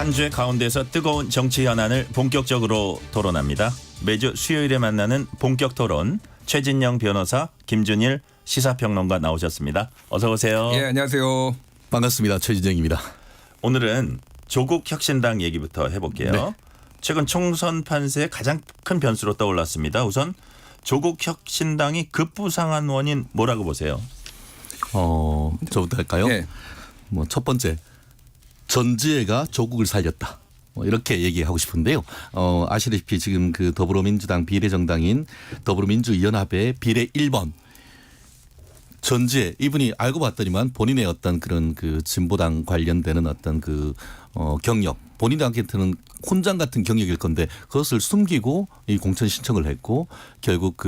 한 주의 가운데서 뜨거운 정치 현안을 본격적으로 토론합니다. 매주 수요일에 만나는 본격 토론, 최진영 변호사, 김준일 시사평론가 나오셨습니다. 어서 오세요. 예, 안녕하세요. 반갑습니다. 최진정입니다. 오늘은 조국 혁신당 얘기부터 해볼게요. 네. 최근 총선 판세의 가장 큰 변수로 떠올랐습니다. 우선 조국 혁신당이 급부상한 원인 뭐라고 보세요? 저부터 할까요? 예. 첫 번째, 전지혜가 조국을 살렸다. 이렇게 얘기하고 싶은데요. 아시다시피 지금 그 더불어민주당 비례정당인 더불어민주연합의 비례 1번 전지혜, 이분이 알고 봤더니만 본인의 어떤 그런 그 진보당 관련되는 어떤 그 경력, 본인한테는 혼장 같은 경력일 건데 그것을 숨기고 이 공천 신청을 했고 결국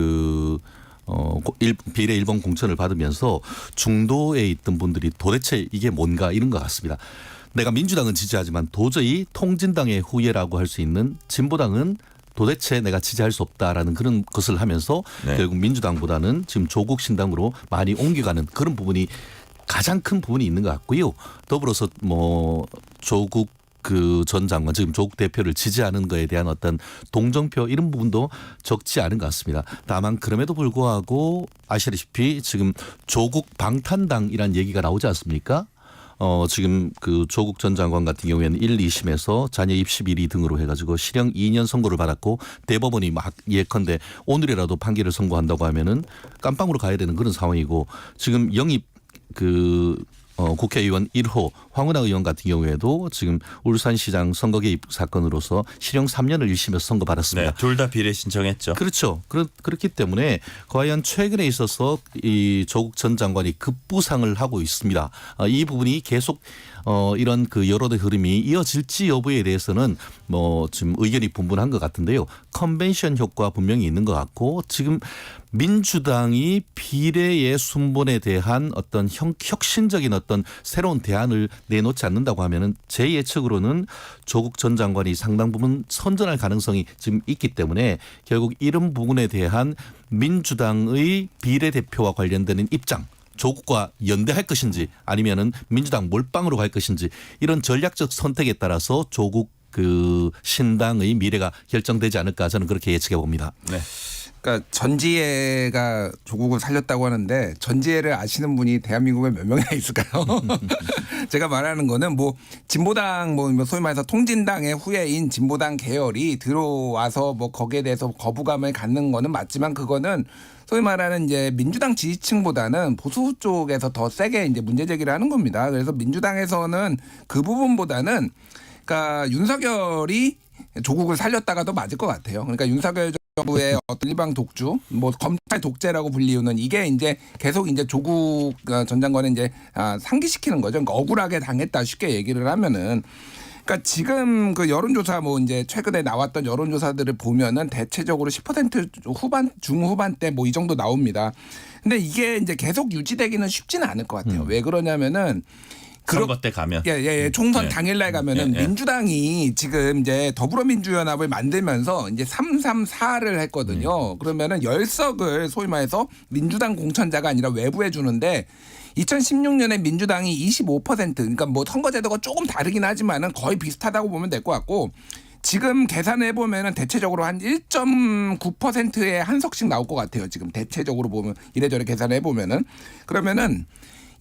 비례 1번 공천을 받으면서 중도에 있던 분들이 도대체 이게 뭔가 이런 것 같습니다. 내가 민주당은 지지하지만 도저히 통진당의 후예라고 할 수 있는 진보당은 도대체 내가 지지할 수 없다라는 그런 것을 하면서 네. 결국 민주당보다는 지금 조국 신당으로 많이 옮겨가는 그런 부분이 가장 큰 부분이 있는 것 같고요. 더불어서 조국 전 장관 지금 조국 대표를 지지하는 거에 대한 어떤 동정표 이런 부분도 적지 않은 것 같습니다. 다만 그럼에도 불구하고 아시다시피 지금 조국 방탄당이라는 얘기가 나오지 않습니까? 지금 그 조국 전 장관 같은 경우에는 1, 2심에서 자녀 입시 비리 등으로 해가지고 실형 2년 선고를 받았고 대법원이 막 예컨대 오늘이라도 판결을 선고한다고 하면은 깜빵으로 가야 되는 그런 상황이고 지금 영입 국회의원 1호 황운하 의원 같은 경우에도 지금 울산시장 선거 개입 사건으로서 실형 3년을 1심에서 선고받았습니다. 네, 둘 다 비례 신청했죠. 그렇죠. 그렇기 때문에 과연 최근에 있어서 이 조국 전 장관이 급부상을 하고 있습니다. 이 부분이 계속 이런 그 여론의 흐름이 이어질지 여부에 대해서는 지금 의견이 분분한 것 같은데요. 컨벤션 효과 분명히 있는 것 같고 지금 민주당이 비례의 순번에 대한 어떤 혁신적인 어떤 새로운 대안을 내놓지 않는다고 하면은 제 예측으로는 조국 전 장관이 상당 부분 선전할 가능성이 지금 있기 때문에 결국 이런 부분에 대한 민주당의 비례대표와 관련되는 입장 조국과 연대할 것인지 아니면은 민주당 몰빵으로 갈 것인지 이런 전략적 선택에 따라서 조국 신당의 미래가 결정되지 않을까 저는 그렇게 예측해 봅니다. 네. 그러니까 전지혜가 조국을 살렸다고 하는데 전지혜를 아시는 분이 대한민국에 몇 명이나 있을까요? 제가 말하는 거는 진보당 소위 말해서 통진당의 후예인 진보당 계열이 들어와서 거기에 대해서 거부감을 갖는 거는 맞지만 그거는 소위 말하는 이제 민주당 지지층보다는 보수 쪽에서 더 세게 이제 문제 제기를 하는 겁니다. 그래서 민주당에서는 그 부분보다는 그러니까 윤석열이 조국을 살렸다가도 맞을 것 같아요. 그러니까 윤석열 정부의 어떤 일방 독주, 검찰 독재라고 불리우는 이게 이제 계속 이제 조국 전 장관을 이제 상기시키는 거죠. 그러니까 억울하게 당했다 쉽게 얘기를 하면은. 그러니까 지금 그 여론조사 이제 최근에 나왔던 여론조사들을 보면은 대체적으로 10% 중후반대 이 정도 나옵니다. 근데 이게 이제 계속 유지되기는 쉽지는 않을 것 같아요. 왜 그러냐면은 선거 때 가면. 총선 당일날 가면은 예. 민주당이 지금 이제 더불어민주연합을 만들면서 이제 334를 했거든요. 그러면은 10석을 소위 말해서 민주당 공천자가 아니라 외부에 주는데 2016년에 민주당이 25% 그러니까 선거제도가 조금 다르긴 하지만은 거의 비슷하다고 보면 될 것 같고 지금 계산해 보면은 대체적으로 한 1.9%의 한 석씩 나올 것 같아요. 지금 대체적으로 보면 이래저래 계산해 보면은 그러면은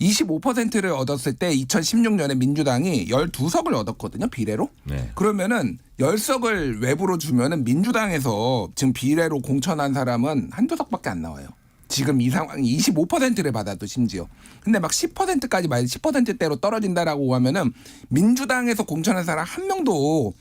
25%를 얻었을 때 2016년에 민주당이 12석을 얻었거든요. 비례로. 네. 그러면은 10석을 외부로 주면은 민주당에서 지금 비례로 공천한 사람은 한두 석밖에 안 나와요. 지금 이 상황이 25%를 받아도 심지어. 근데 10%까지 10%대로 떨어진다라고 하면은 민주당에서 공천한 사람 한 명도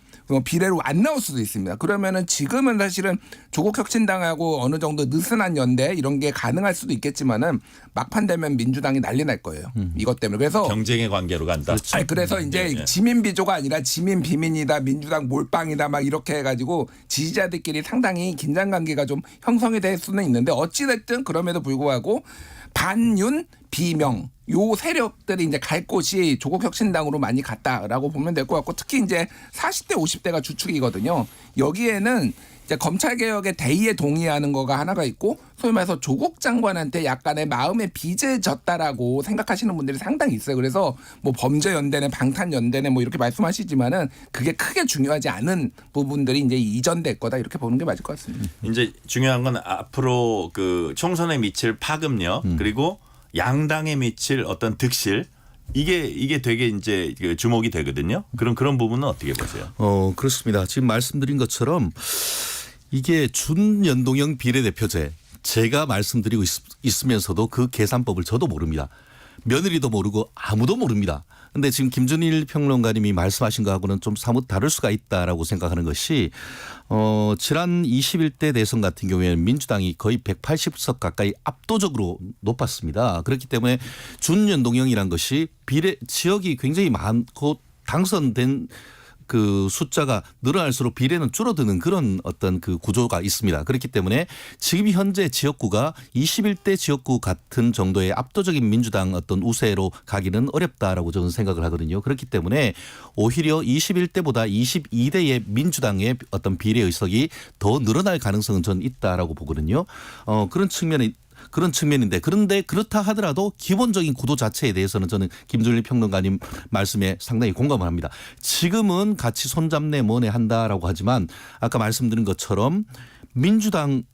비례로 안 나올 수도 있습니다. 그러면은 지금은 사실은 조국 혁신당하고 어느 정도 느슨한 연대 이런 게 가능할 수도 있겠지만은 막판 되면 민주당이 난리 날 거예요. 이것 때문에. 그래서 경쟁의 관계로 간다. 그래서 이제 지민 비조가 아니라 지민 비민이다, 민주당 몰빵이다 이렇게 해가지고 지지자들끼리 상당히 긴장 관계가 좀 형성이 될 수는 있는데 어찌됐든 그럼에도 불구하고 반윤 비명 요 세력들이 이제 갈 곳이 조국 혁신당으로 많이 갔다라고 보면 될 것 같고 특히 이제 40대 50대가 주축이거든요. 여기에는 이제 검찰 개혁의 대의에 동의하는 거가 하나가 있고 소위 말해서 조국 장관한테 약간의 마음의 빚을 졌다라고 생각하시는 분들이 상당히 있어요. 그래서 뭐 범죄 연대네 방탄 연대네 뭐 이렇게 말씀하시지만은 그게 크게 중요하지 않은 부분들이 이제 이전될 거다 이렇게 보는 게 맞을 것 같습니다. 이제 중요한 건 앞으로 그 총선에 미칠 파급력 그리고 양당에 미칠 어떤 득실 이게 되게 이제 그 주목이 되거든요. 그런 부분은 어떻게 보세요? 그렇습니다. 지금 말씀드린 것처럼 이게 준연동형 비례대표제 제가 말씀드리고 있으면서도 그 계산법을 저도 모릅니다. 며느리도 모르고 아무도 모릅니다. 근데 지금 김준일 평론가님이 말씀하신 거하고는 좀 사뭇 다를 수가 있다라고 생각하는 것이 지난 21대 대선 같은 경우에는 민주당이 거의 180석 가까이 압도적으로 높았습니다. 그렇기 때문에 준연동형이란 것이 비례 지역이 굉장히 많고 당선된 그 숫자가 늘어날수록 비례는 줄어드는 그런 어떤 그 구조가 있습니다. 그렇기 때문에 지금 현재 지역구가 21대 지역구 같은 정도의 압도적인 민주당 어떤 우세로 가기는 어렵다라고 저는 생각을 하거든요. 그렇기 때문에 오히려 21대보다 22대의 민주당의 어떤 비례 의석이 더 늘어날 가능성은 저는 있다라고 보거든요. 그런 측면인데 그런데 그렇다 하더라도 기본적인 구도 자체에 대해서는 저는 김준일 평론가님 말씀에 상당히 공감을 합니다. 지금은 같이 손잡네 뭐네 한다라고 하지만 아까 말씀드린 것처럼 민주당에서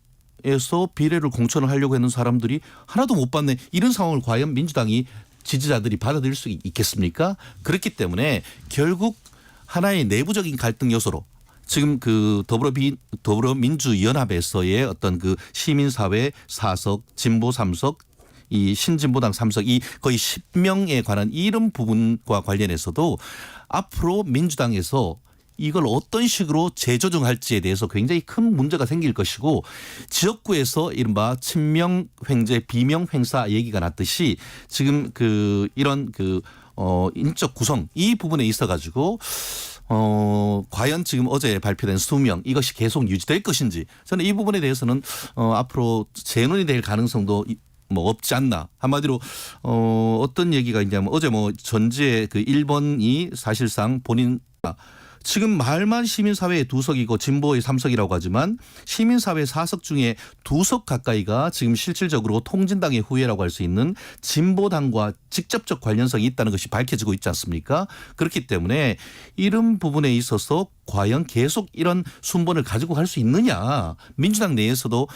비례를 공천을 하려고 했는 사람들이 하나도 못 받네 이런 상황을 과연 민주당이 지지자들이 받아들일 수 있겠습니까? 그렇기 때문에 결국 하나의 내부적인 갈등 요소로 지금 그 더불어민주연합에서의 어떤 그 시민사회 4석, 진보 3석, 이 신진보당 3석 이 거의 10명에 관한 이런 부분과 관련해서도 앞으로 민주당에서 이걸 어떤 식으로 재조정할지에 대해서 굉장히 큰 문제가 생길 것이고 지역구에서 이른바 친명 횡재 비명 횡사 얘기가 났듯이 지금 그 이런 그 인적 구성 이 부분에 있어 가지고 과연 지금 어제 발표된 수명 이것이 계속 유지될 것인지 저는 이 부분에 대해서는 앞으로 재논이 될 가능성도 뭐 없지 않나. 한마디로 어떤 얘기가 있냐면 어제 뭐 전지의 그 1번이 사실상 본인 지금 말만 시민사회의 2석이고 진보의 3석이라고 하지만 시민사회 4석 중에 2석 가까이가 지금 실질적으로 통진당의 후예라고 할 수 있는 진보당과 직접적 관련성이 있다는 것이 밝혀지고 있지 않습니까? 그렇기 때문에 이런 부분에 있어서 과연 계속 이런 순번을 가지고 갈 수 있느냐. 민주당 내에서도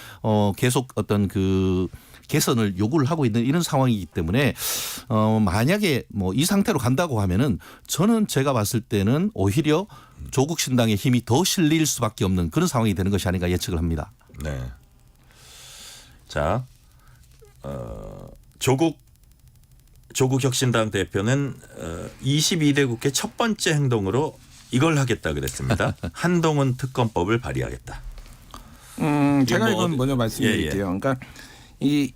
계속 어떤 그 개선을 요구를 하고 있는 이런 상황이기 때문에 만약에 뭐 이 상태로 간다고 하면은 저는 제가 봤을 때는 오히려 조국 신당의 힘이 더 실릴 수밖에 없는 그런 상황이 되는 것이 아닌가 예측을 합니다. 네. 자, 조국 혁신당 대표는 22대 국회 첫 번째 행동으로 이걸 하겠다 그랬습니다. 한동훈 특검법을 발의하겠다. 제가 뭐 이건 먼저 말씀드릴게요. 예. 그러니까 이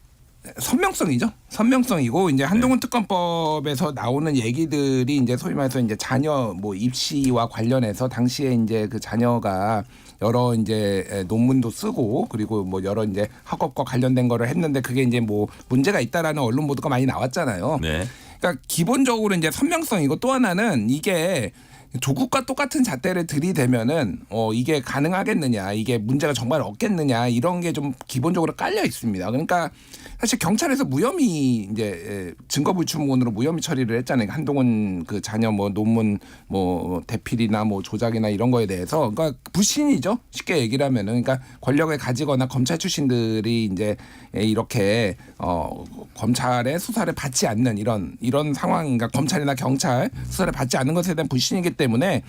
선명성이죠. 선명성이고 이제 한동훈 특검법에서 나오는 얘기들이 이제 소위 말해서 이제 자녀 뭐 입시와 관련해서 당시에 이제 그 자녀가 여러 이제 논문도 쓰고 그리고 뭐 여러 이제 학업과 관련된 거를 했는데 그게 이제 뭐 문제가 있다라는 언론 보도가 많이 나왔잖아요. 네. 그러니까 기본적으로 이제 선명성이고 또 하나는 이게 조국과 똑같은 잣대를 들이대면은 이게 가능하겠느냐, 이게 문제가 정말 없겠느냐 이런 게 좀 기본적으로 깔려 있습니다. 그러니까 사실 경찰에서 무혐의 이제 증거불충분으로 무혐의 처리를 했잖아요. 한동훈 그 자녀 뭐 논문 뭐 대필이나 뭐 조작이나 이런 거에 대해서 그러니까 불신이죠. 쉽게 얘기를 하면은 그러니까 권력을 가지거나 검찰 출신들이 이제 이렇게 검찰의 수사를 받지 않는 이런 상황, 그러니까 검찰이나 경찰 수사를 받지 않는 것에 대한 불신이기 때문에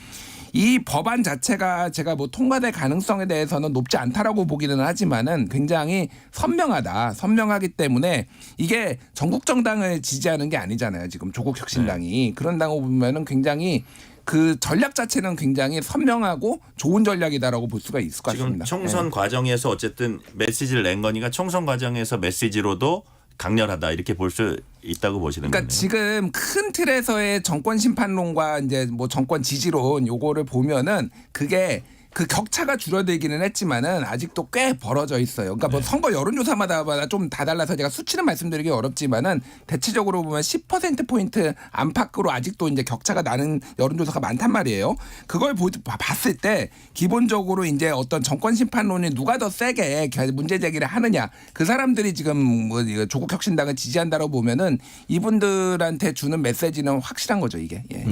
이 법안 자체가 제가 뭐 통과될 가능성에 대해서는 높지 않다라고 보기는 하지만은 굉장히 선명하기 때문에 이게 전국 정당을 지지하는 게 아니잖아요. 지금 조국 혁신당이 그런다고 보면은 굉장히 그 전략 자체는 굉장히 선명하고 좋은 전략이다라고 볼 수가 있을 것 지금 같습니다. 총선 과정에서 어쨌든 메시지를 낸 거니까 총선 과정에서 메시지로도 강렬하다 이렇게 볼 수 있다고 보시는 거네요. 그러니까 지금 큰 틀에서의 정권 심판론과 이제 뭐 정권 지지론 요거를 보면은 그게 그 격차가 줄어들기는 했지만은 아직도 꽤 벌어져 있어요. 그러니까 뭐 선거 여론조사마다 좀 다 달라서 제가 수치는 말씀드리기 어렵지만은 대체적으로 보면 10%포인트 안팎으로 아직도 이제 격차가 나는 여론조사가 많단 말이에요. 그걸 봤을 때 기본적으로 이제 어떤 정권 심판론이 누가 더 세게 문제 제기를 하느냐, 그 사람들이 지금 뭐 조국 혁신당을 지지한다고 보면은 이분들한테 주는 메시지는 확실한 거죠, 이게. 예.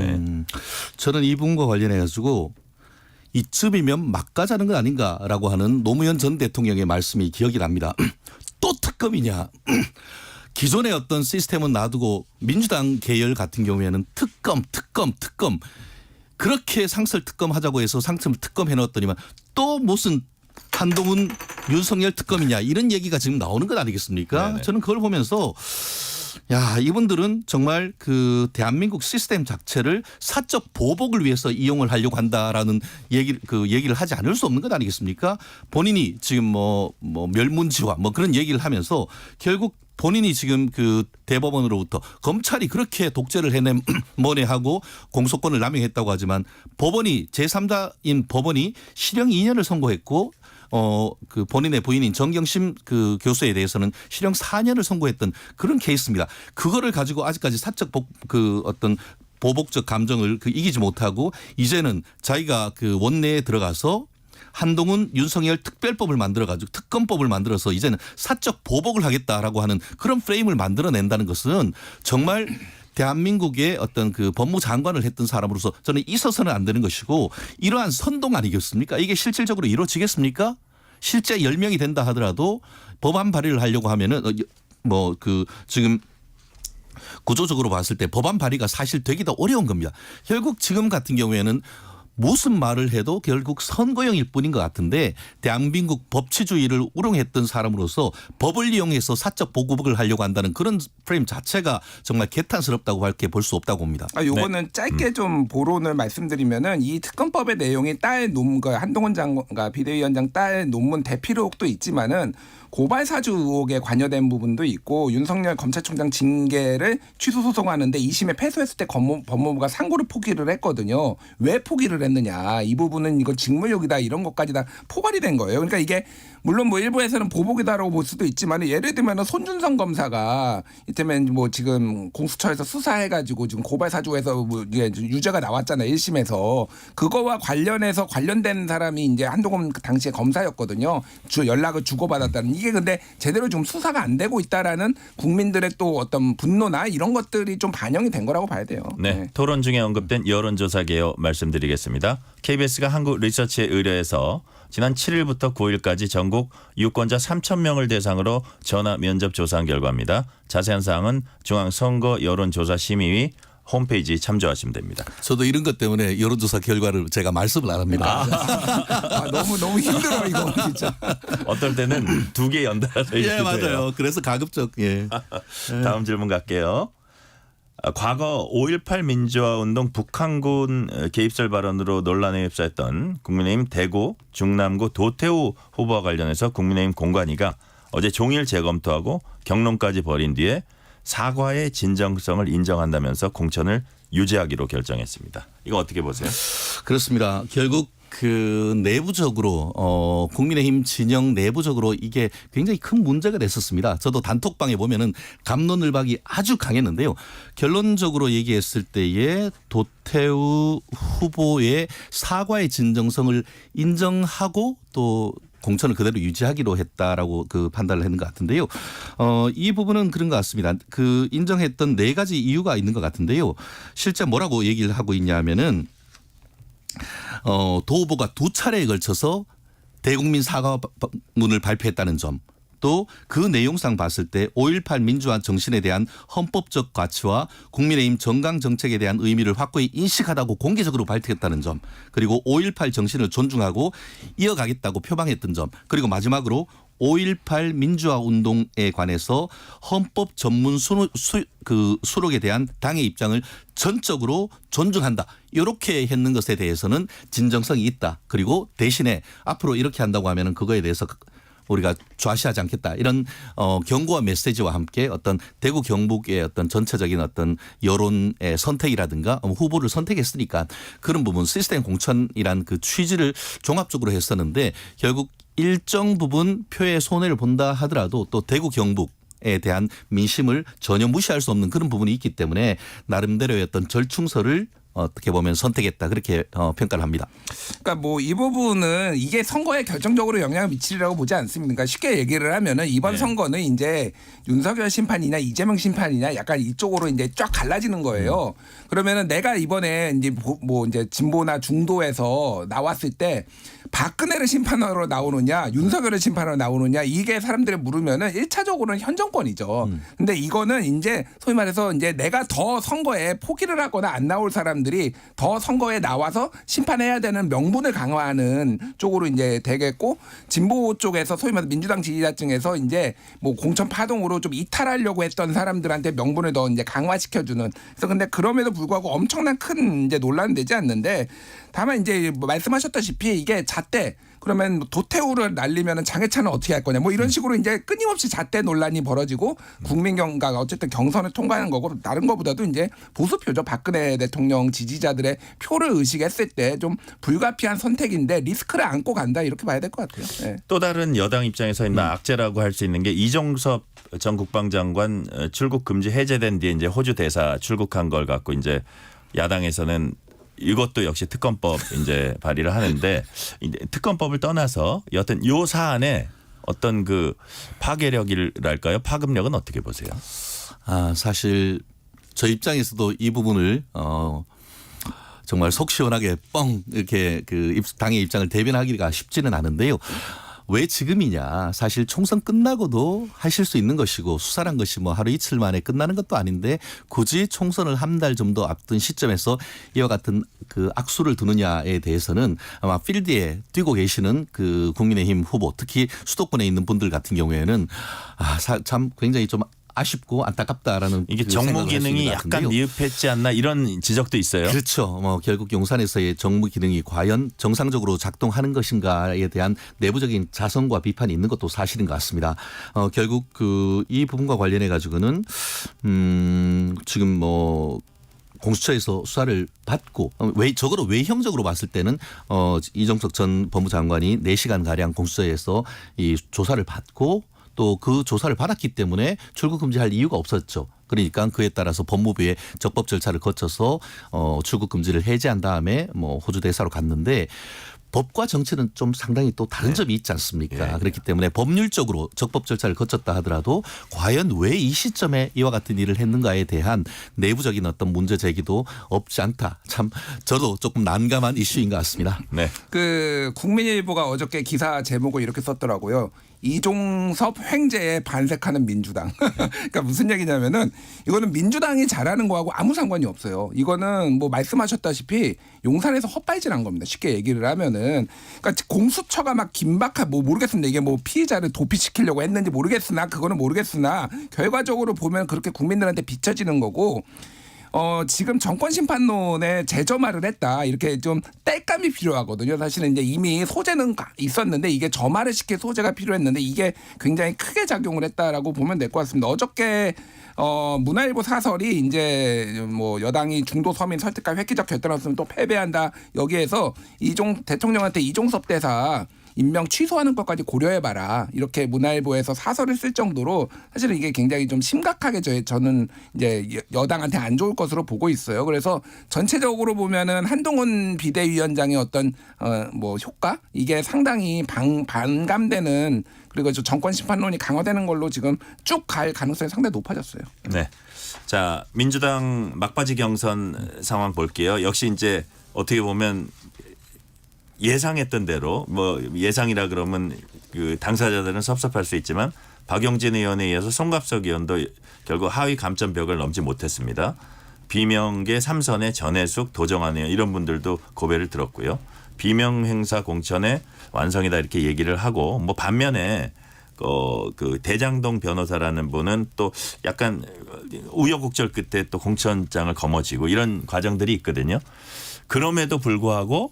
저는 이 부분과 관련해 가지고 이쯤이면 막 가자는 건 아닌가라고 하는 노무현 전 대통령의 말씀이 기억이 납니다. 또 특검이냐. 기존의 어떤 시스템은 놔두고 민주당 계열 같은 경우에는 특검 그렇게 상설 특검 하자고 해서 상설 특검 해놓았더니만 또 무슨 한동훈 윤석열 특검이냐 이런 얘기가 지금 나오는 것 아니겠습니까? 네네. 저는 그걸 보면서 야, 이분들은 정말 그 대한민국 시스템 자체를 사적 보복을 위해서 이용을 하려고 한다라는 얘기를 하지 않을 수 없는 것 아니겠습니까? 본인이 지금 뭐 멸문지화 뭐 그런 얘기를 하면서 결국 본인이 지금 그 대법원으로부터 검찰이 그렇게 독재를 해내 뭐네 하고 공소권을 남용했다고 하지만 법원이 제3자인 법원이 실형 2년을 선고했고 그 본인의 부인인 정경심 그 교수에 대해서는 실형 4년을 선고했던 그런 케이스입니다. 그거를 가지고 아직까지 사적 그 어떤 보복적 감정을 이기지 못하고 이제는 자기가 그 원내에 들어가서 한동훈 윤석열 특별법을 만들어가지고 특검법을 만들어서 이제는 사적 보복을 하겠다라고 하는 그런 프레임을 만들어낸다는 것은 정말 대한민국의 어떤 그 법무장관을 했던 사람으로서 저는 있어서는 안 되는 것이고 이러한 선동 아니겠습니까? 이게 실질적으로 이루어지겠습니까? 실제 10명이 된다 하더라도 법안 발의를 하려고 하면은 뭐 그 지금 구조적으로 봤을 때 법안 발의가 사실 되기도 어려운 겁니다. 결국 지금 같은 경우에는 무슨 말을 해도 결국 선거용일 뿐인 것 같은데 대한민국 법치주의를 우롱했던 사람으로서 법을 이용해서 사적 보복을 하려고 한다는 그런 프레임 자체가 정말 개탄스럽다고 밖에 볼 수 없다고 봅니다. 요거는 짧게 좀 보론을 말씀드리면은 이 특검법의 내용이 딸 논문, 한동훈 장관 비대위원장 딸 논문 대피록도 있지만은 고발 사주 의혹에 관여된 부분도 있고 윤석열 검찰총장 징계를 취소 소송하는데 2심에 패소했을 때 법무부가 상고를 포기를 했거든요. 왜 포기를 했느냐. 이 부분은 이건 직무유기다 이런 것까지 다 포괄이 된 거예요. 그러니까 이게 물론 뭐 일부에서는 보복이다라고 볼 수도 있지만 예를 들면 손준성 검사가 이때면 뭐 지금 공수처에서 수사해가지고 지금 고발 사주에서 뭐 유죄가 나왔잖아요. 1심에서 그거와 관련해서 관련된 사람이 이제 한동훈 당시에 검사였거든요. 연락을 주고받았다는 이게 근데 제대로 좀 수사가 안 되고 있다라는 국민들의 또 어떤 분노나 이런 것들이 좀 반영이 된 거라고 봐야 돼요. 네, 토론 중에 언급된 여론조사 개요 말씀드리겠습니다. KBS가 한국 리서치에 의뢰해서 지난 7일부터 9일까지 전국 유권자 3,000명을 대상으로 전화 면접 조사한 결과입니다. 자세한 사항은 중앙선거 여론조사심의위 홈페이지 참조하시면 됩니다. 저도 이런 것 때문에 여론조사 결과를 제가 말씀을 안 합니다. 너무 힘들어 이거 진짜. 어떨 때는 두 개 연달아서 예, 맞아요. 그래서 가급적 예. 다음 질문 갈게요. 과거 5.18 민주화운동 북한군 개입설 발언으로 논란에 휩싸였던 국민의힘 대구 중남구 도태우 후보와 관련해서 국민의힘 공관위가 어제 종일 재검토하고 경론까지 벌인 뒤에 사과의 진정성을 인정한다면서 공천을 유지하기로 결정했습니다. 이거 어떻게 보세요? 그렇습니다. 결국 그 내부적으로 국민의힘 진영 내부적으로 이게 굉장히 큰 문제가 됐었습니다. 저도 단톡방에 보면은 갑론을박이 아주 강했는데요. 결론적으로 얘기했을 때에 도태우 후보의 사과의 진정성을 인정하고 또 공천을 그대로 유지하기로 했다라고 그 판단을 했는 것 같은데요. 이 부분은 그런 것 같습니다. 그 인정했던 4가지 이유가 있는 것 같은데요. 실제 뭐라고 얘기를 하고 있냐면은 도 후보가 2차례에 걸쳐서 대국민 사과문을 발표했다는 점, 또 그 내용상 봤을 때 5.18 민주화 정신에 대한 헌법적 가치와 국민의힘 정강 정책에 대한 의미를 확고히 인식하다고 공개적으로 밝혔다는 점, 그리고 5.18 정신을 존중하고 이어가겠다고 표방했던 점, 그리고 마지막으로 5.18 민주화 운동에 관해서 헌법 전문 수록에 대한 당의 입장을 전적으로 존중한다. 이렇게 했는 것에 대해서는 진정성이 있다. 그리고 대신에 앞으로 이렇게 한다고 하면 그거에 대해서 우리가 좌시하지 않겠다 이런 경고와 메시지와 함께 어떤 대구 경북의 어떤 전체적인 어떤 여론의 선택이라든가 후보를 선택했으니까 그런 부분 시스템 공천이란 그 취지를 종합적으로 했었는데 결국 일정 부분 표의 손해를 본다 하더라도 또 대구 경북에 대한 민심을 전혀 무시할 수 없는 그런 부분이 있기 때문에 나름대로의 어떤 절충설을 어떻게 보면 선택했다 그렇게 평가를 합니다. 그러니까 뭐 이 부분은 이게 선거에 결정적으로 영향을 미치리라고 보지 않습니다. 그러니까 쉽게 얘기를 하면은 이번 네. 선거는 이제 윤석열 심판이냐 이재명 심판이냐 약간 이쪽으로 이제 쫙 갈라지는 거예요. 그러면은 내가 이번에 이제 뭐 이제 진보나 중도에서 나왔을 때 박근혜를 심판하러 나오느냐 윤석열을 심판하러 나오느냐 이게 사람들이 물으면은 1차적으로는 현 정권이죠. 근데 이거는 이제 소위 말해서 이제 내가 더 선거에 포기를 하거나 안 나올 사람들이 더 선거에 나와서 심판해야 되는 명분을 강화하는 쪽으로 이제 되겠고 진보 쪽에서 소위 말해서 민주당 지지자층에서 이제 뭐 공천 파동으로 좀 이탈하려고 했던 사람들한테 명분을 더 이제 강화시켜주는. 그래서 근데 그럼에도 불구하고 엄청난 큰 이제 논란은 되지 않는데 다만 이제 말씀하셨다시피 이게 잣대 그러면 도태우를 날리면 장해찬은 어떻게 할 거냐 뭐 이런 식으로 이제 끊임없이 잣대 논란이 벌어지고 국민경가가 어쨌든 경선을 통과하는 거고 다른 것보다도 이제 보수표죠. 박근혜 대통령 지지자들의 표를 의식했을 때 좀 불가피한 선택인데 리스크를 안고 간다 이렇게 봐야 될 것 같아요. 네. 또 다른 여당 입장에서는 악재라고 할 수 있는 게 이종섭 전 국방장관 출국 금지 해제된 뒤에 이제 호주 대사 출국한 걸 갖고 이제 야당에서는 이것도 역시 특검법 이제 발의를 하는데 이제 특검법을 떠나서 여튼 요 사안에 어떤 그 파괴력이랄까요? 파급력은 어떻게 보세요? 사실 저 입장에서도 이 부분을 정말 속 시원하게 뻥 이렇게 그 당의 입장을 대변하기가 쉽지는 않은데요. 왜 지금이냐. 사실 총선 끝나고도 하실 수 있는 것이고 수사란 것이 뭐 하루 이틀 만에 끝나는 것도 아닌데 굳이 총선을 한 달 좀 더 앞둔 시점에서 이와 같은 그 악수를 두느냐에 대해서는 아마 필드에 뛰고 계시는 그 국민의힘 후보 특히 수도권에 있는 분들 같은 경우에는 참 굉장히 좀 아쉽고 안타깝다라는 이게 그 정무 생각을 할수 기능이 있는 것 약간 같은데요. 미흡했지 않나 이런 지적도 있어요. 그렇죠. 뭐 결국 용산에서의 정무 기능이 과연 정상적으로 작동하는 것인가에 대한 내부적인 자성과 비판이 있는 것도 사실인 것 같습니다. 결국 그 이 부분과 관련해 가지고는 지금 뭐 공수처에서 수사를 받고 적어도 외형적으로 봤을 때는 이종석 전 법무장관이 4시간 가량 공수처에서 이 조사를 받고 또 그 조사를 받았기 때문에 출국 금지할 이유가 없었죠. 그러니까 그에 따라서 법무부의 적법 절차를 거쳐서 출국 금지를 해제한 다음에 뭐 호주 대사로 갔는데 법과 정치는 좀 상당히 또 다른 점이 있지 않습니까? 그렇기 때문에 법률적으로 적법 절차를 거쳤다 하더라도 과연 왜 이 시점에 이와 같은 일을 했는가에 대한 내부적인 어떤 문제 제기도 없지 않다. 참 저도 조금 난감한 이슈인 것 같습니다. 네. 그 국민일보가 어저께 기사 제목을 이렇게 썼더라고요. 이종섭 횡재에 반색하는 민주당. 그러니까 무슨 얘기냐면은 이거는 민주당이 잘하는 거하고 아무 상관이 없어요. 이거는 뭐 말씀하셨다시피 용산에서 헛발질한 겁니다. 쉽게 얘기를 하면은 그러니까 공수처가 막 긴박한 뭐 모르겠습니다. 이게 뭐 피의자를 도피시키려고 했는지 모르겠으나 그거는 모르겠으나 결과적으로 보면 그렇게 국민들한테 비춰지는 거고. 지금 정권 심판론에 재점화를 했다. 이렇게 좀 땔감이 필요하거든요. 사실은 이제 이미 소재는 있었는데 이게 점화를 시킬 소재가 필요했는데 이게 굉장히 크게 작용을 했다라고 보면 될 것 같습니다. 어저께 문화일보 사설이 이제 뭐 여당이 중도 서민 설득과 획기적 결단을 했으면 또 패배한다. 여기에서 대통령한테 이종섭 대사 임명 취소하는 것까지 고려해봐라. 이렇게 문화일보에서 사설을 쓸 정도로 사실은 이게 굉장히 좀 심각하게 저는 이제 여당한테 안 좋을 것으로 보고 있어요. 그래서 전체적으로 보면은 한동훈 비대위원장의 어떤 뭐 효과 이게 상당히 반감되는 그리고 정권 심판론이 강화되는 걸로 지금 쭉 갈 가능성이 상당히 높아졌어요. 네. 자, 민주당 막바지 경선 상황 볼게요. 역시 이제 어떻게 보면 예상했던 대로 뭐 예상이라 그러면 그 당사자들은 섭섭할 수 있지만 박용진 의원에 의해서 송갑석 의원도 결국 하위 감점벽을 넘지 못했습니다. 비명계 3선의 전해숙, 도정환 의원 이런 분들도 고배를 들었고요. 비명 행사 공천의 완성이다 이렇게 얘기를 하고 뭐 반면에 그 대장동 변호사라는 분은 또 약간 우여곡절 끝에 또 공천장을 거머쥐고 이런 과정들이 있거든요. 그럼에도 불구하고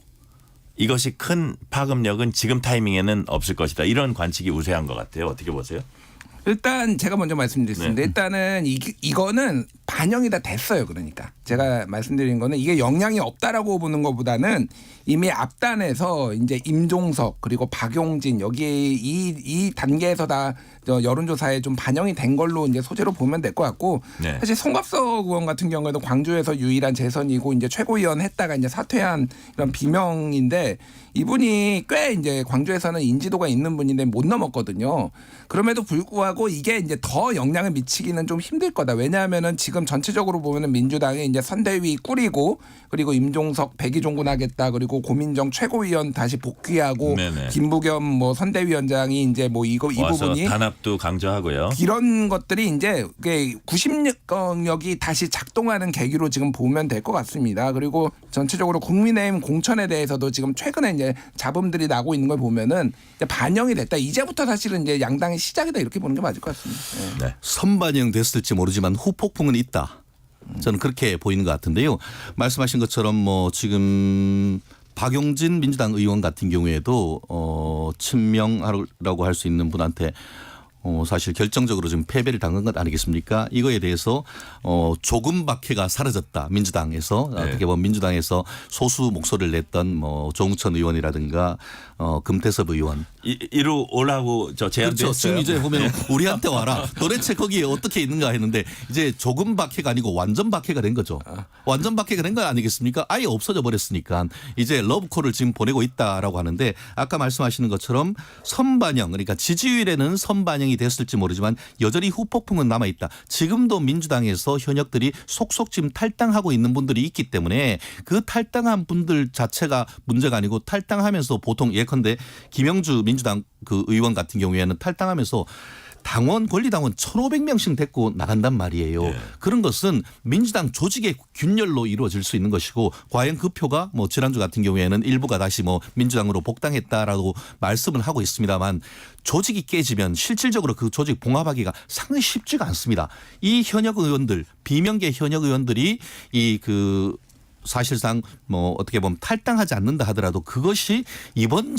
이것이 큰 파급력은 지금 타이밍에는 없을 것이다. 이런 관측이 우세한 것 같아요. 어떻게 보세요? 일단 제가 먼저 말씀드렸습니다. 네. 일단은 이거는 반영이 다 됐어요. 그러니까 제가 말씀드린 거는 이게 영향이 없다라고 보는 것보다는 이미 앞단에서 이제 임종석 그리고 박용진 여기 이 단계에서 다 여론조사에 좀 반영이 된 걸로 이제 소재로 보면 될 것 같고 네. 사실 송갑석 의원 같은 경우에도 광주에서 유일한 재선이고 이제 최고위원 했다가 이제 사퇴한 이런 비명인데 이분이 꽤 이제 광주에서는 인지도가 있는 분인데 못 넘었거든요. 그럼에도 불구하고 이게 이제 더 영향을 미치기는 좀 힘들 거다. 왜냐하면은 지금 전체적으로 보면은 민주당이 이제 선대위 꾸리고 그리고 임종석 백의종군 하겠다. 그리고 고민정 최고위원 다시 복귀하고 네네. 김부겸 뭐 선대위원장이 이제 뭐 이 와서 부분이 단합도 강조하고요. 이런 것들이 이제 90역이 다시 작동하는 계기로 지금 보면 될 것 같습니다. 그리고 전체적으로 국민의힘 공천에 대해서도 지금 최근에 이제 잡음들이 나고 있는 걸 보면은 이제 반영이 됐다. 이제부터 사실은 이제 양당의 시작이다 이렇게 보는 게 맞을 것 같습니다. 네. 네. 선반영 됐을지 모르지만 후폭풍은 있다. 저는 그렇게 보이는 것 같은데요. 말씀하신 것처럼 뭐 지금 박용진 민주당 의원 같은 경우에도 친명하라고 할 수 있는 분한테 사실 결정적으로 지금 패배를 당한 것 아니겠습니까? 이거에 대해서 조금 박해가 사라졌다. 민주당에서 네. 어떻게 보면 민주당에서 소수 목소리를 냈던 뭐 조응천 의원이라든가 금태섭 의원. 이로 오라고 저 제안도 그렇죠. 했어요. 지금 이제 보면 우리한테 와라. 도대체 거기에 어떻게 있는가 했는데 이제 조금 박해가 아니고 완전 박해가 된 거죠. 완전 박해가 된 거 아니겠습니까? 아예 없어져 버렸으니까 이제 러브콜을 지금 보내고 있다라고 하는데 아까 말씀하시는 것처럼 선반영 그러니까 지지율에는 선반영이 됐을지 모르지만 여전히 후폭풍은 남아 있다. 지금도 민주당에서 현역들이 속속 지금 탈당하고 있는 분들이 있기 때문에 그 탈당한 분들 자체가 문제가 아니고 탈당하면서 보통 예컨대 김영주 민주당 그 의원 같은 경우에는 탈당하면서 당원 권리당원 1,500명씩 데리고 나간단 말이에요. 네. 그런 것은 민주당 조직의 균열로 이루어질 수 있는 것이고 과연 그 표가 뭐 지난주 같은 경우에는 일부가 다시 뭐 민주당으로 복당했다라고 말씀을 하고 있습니다만 조직이 깨지면 실질적으로 그 조직 봉합하기가 상당히 쉽지가 않습니다. 이 현역 의원들 비명계 현역 의원들이 사실상 뭐 어떻게 보면 탈당하지 않는다 하더라도 그것이 이번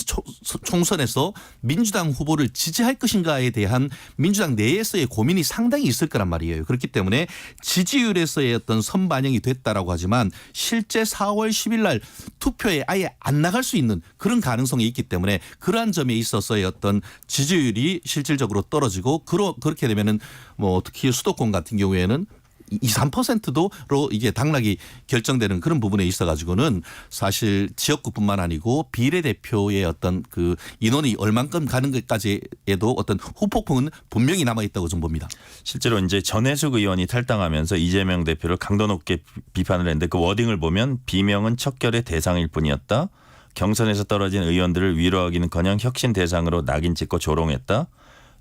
총선에서 민주당 후보를 지지할 것인가에 대한 민주당 내에서의 고민이 상당히 있을 거란 말이에요. 그렇기 때문에 지지율에서의 어떤 선반영이 됐다라고 하지만 실제 4월 10일 날 투표에 아예 안 나갈 수 있는 그런 가능성이 있기 때문에 그러한 점에 있어서의 어떤 지지율이 실질적으로 떨어지고 그렇게 되면은 뭐 특히 수도권 같은 경우에는 2~3%로 이게 당락이 결정되는 그런 부분에 있어 가지고는 사실 지역구뿐만 아니고 비례대표의 어떤 그 인원이 얼만큼 가는 것까지에도 어떤 후폭풍은 분명히 남아 있다고 좀 봅니다. 실제로 이제 전해숙 의원이 탈당하면서 이재명 대표를 강도 높게 비판을 했는데 그 워딩을 보면 비명은 척결의 대상일 뿐이었다. 경선에서 떨어진 의원들을 위로하기는커녕 혁신 대상으로 낙인 찍고 조롱했다.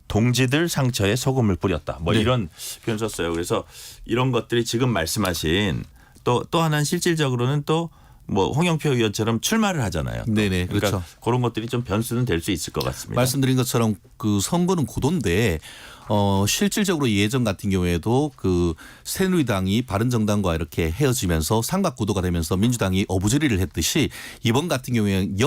동지들 상처에 소금을 뿌렸다. 뭐 네. 이런 표현 썼어요. 그래서 이런 것들이 지금 말씀하신 또 하나는 실질적으로는 또 뭐 홍영표 의원처럼 출마를 하잖아요. 네네, 그러니까 그렇죠. 그런 것들이 좀 변수는 될 수 있을 것 같습니다. 말씀드린 것처럼 그 선거는 구도인데 실질적으로 예전 같은 경우에도 그 새누리당이 바른정당과 이렇게 헤어지면서 삼각구도가 되면서 민주당이 어부지리를 했듯이 이번 같은 경우에는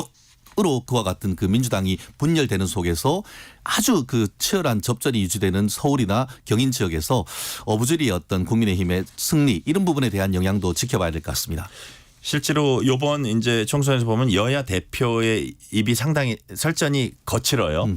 으로 그와 같은 그 민주당이 분열되는 속에서 아주 그 치열한 접전이 유지되는 서울이나 경인 지역에서 어부지리의 어떤 국민의힘의 승리 이런 부분에 대한 영향도 지켜봐야 될 것 같습니다. 실제로 이번 이제 총선에서 보면 여야 대표의 입이 상당히 설전이 거칠어요.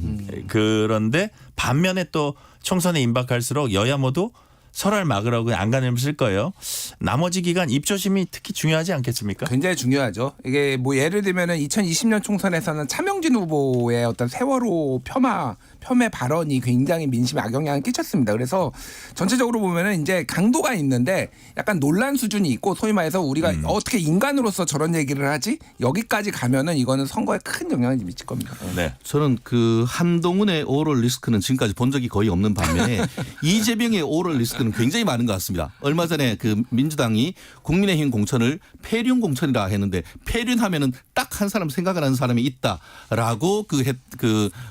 그런데 반면에 또 총선에 임박할수록 여야 모두 설을 막으라고 안간힘을 쓸 거예요. 나머지 기간 입조심이 특히 중요하지 않겠습니까? 굉장히 중요하죠. 이게 뭐 예를 들면은 2020년 총선에서는 차명진 후보의 어떤 세월호 폄훼 발언이 굉장히 민심에 악영향을 끼쳤습니다. 그래서 전체적으로 보면은 이제 강도가 있는데 약간 논란 수준이 있고 소위 말해서 우리가 어떻게 인간으로서 저런 얘기를 하지? 여기까지 가면은 이거는 선거에 큰 영향을 미칠 겁니다. 네. 저는 그 한동훈의 오럴 리스크는 지금까지 본 적이 거의 없는 반면에 이재명의 오럴 리스크는 굉장히 많은 것 같습니다. 얼마 전에 그 민주당이 국민의힘 공천을 폐륜 공천이라 했는데 폐륜하면은 딱 한 사람 생각을 하는 사람이 있다라고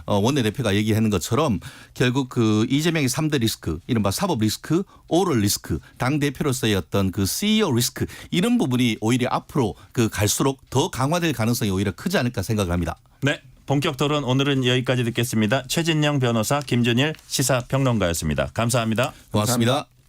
원내대표가 얘기했는데 했는 것처럼 결국 그 이재명의 3대 리스크, 이른바 사법 리스크, 오럴 리스크, 당 대표로서의 어떤 그 CEO 리스크 이런 부분이 오히려 앞으로 그 갈수록 더 강화될 가능성이 오히려 크지 않을까 생각을 합니다. 네. 본격 토론 오늘은 여기까지 듣겠습니다. 최진영 변호사, 김준일 시사평론가였습니다. 감사합니다. 고맙습니다. 감사합니다.